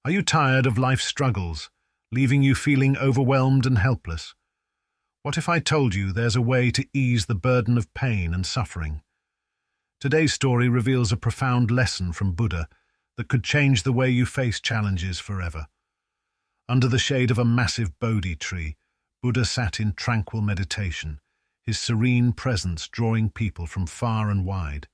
Are you tired of life's struggles, leaving you feeling overwhelmed and helpless? What if I told you there's a way to ease the burden of pain and suffering? Today's story reveals a profound lesson from Buddha that could change the way you face challenges forever. Under the shade of a massive Bodhi tree, Buddha sat in tranquil meditation, his serene presence drawing people from far and wide.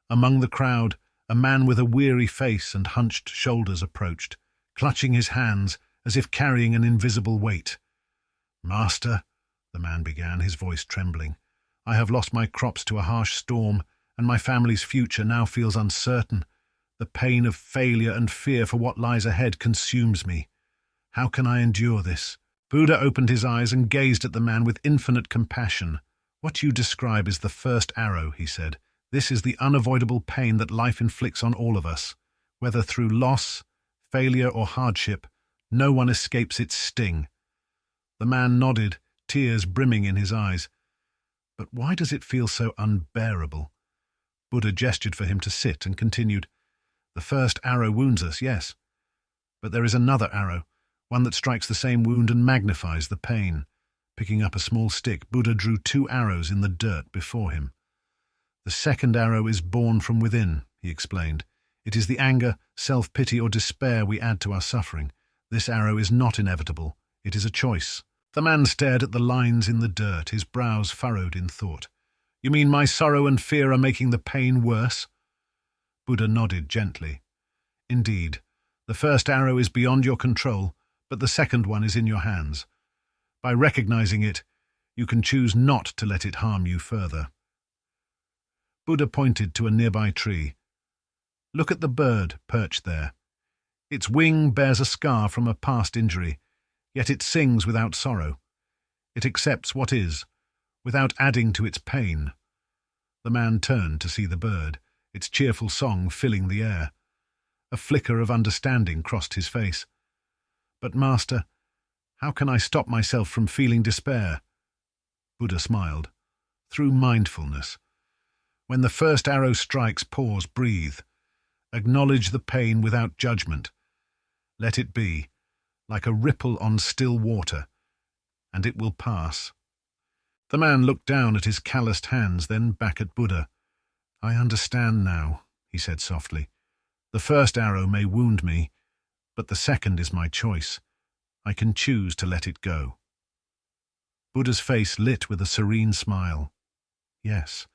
Among the crowd, a man with a weary face and hunched shoulders approached, clutching his hands as if carrying an invisible weight. "Master," the man began, his voice trembling, "I have lost my crops to a harsh storm, and my family's future now feels uncertain. The pain of failure and fear for what lies ahead consumes me. How can I endure this?" Buddha opened his eyes and gazed at the man with infinite compassion. "What you describe is the first arrow," he said. "This is the unavoidable pain that life inflicts on all of us. Whether through loss, failure, or hardship, no one escapes its sting." The man nodded, tears brimming in his eyes. "But why does it feel so unbearable?" Buddha gestured for him to sit and continued, "The first arrow wounds us, yes. But there is another arrow, one that strikes the same wound and magnifies the pain." Picking up a small stick, Buddha drew 2 arrows in the dirt before him. "The second arrow is born from within," he explained. "It is the anger, self-pity, or despair we add to our suffering. This arrow is not inevitable. It is a choice." The man stared at the lines in the dirt, his brows furrowed in thought. "You mean my sorrow and fear are making the pain worse?" Buddha nodded gently. "Indeed, the first arrow is beyond your control, but the second one is in your hands. By recognizing it, you can choose not to let it harm you further." Buddha pointed to a nearby tree. "Look at the bird perched there. Its wing bears a scar from a past injury, yet it sings without sorrow. It accepts what is, without adding to its pain." The man turned to see the bird, its cheerful song filling the air. A flicker of understanding crossed his face. "But Master, how can I stop myself from feeling despair?" Buddha smiled. "Through mindfulness. When the first arrow strikes, pause, breathe. Acknowledge the pain without judgment. Let it be, like a ripple on still water, and it will pass." The man looked down at his calloused hands, then back at Buddha. "I understand now," he said softly. "The first arrow may wound me, but the second is my choice. I can choose to let it go." Buddha's face lit with a serene smile. "Yes,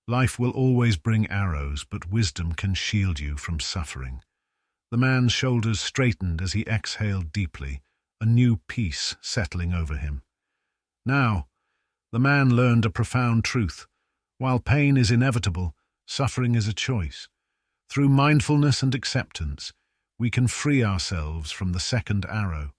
life will always bring arrows, but wisdom can shield you from suffering." The man's shoulders straightened as he exhaled deeply, a new peace settling over him. Now, the man learned a profound truth. While pain is inevitable, suffering is a choice. Through mindfulness and acceptance, we can free ourselves from the second arrow.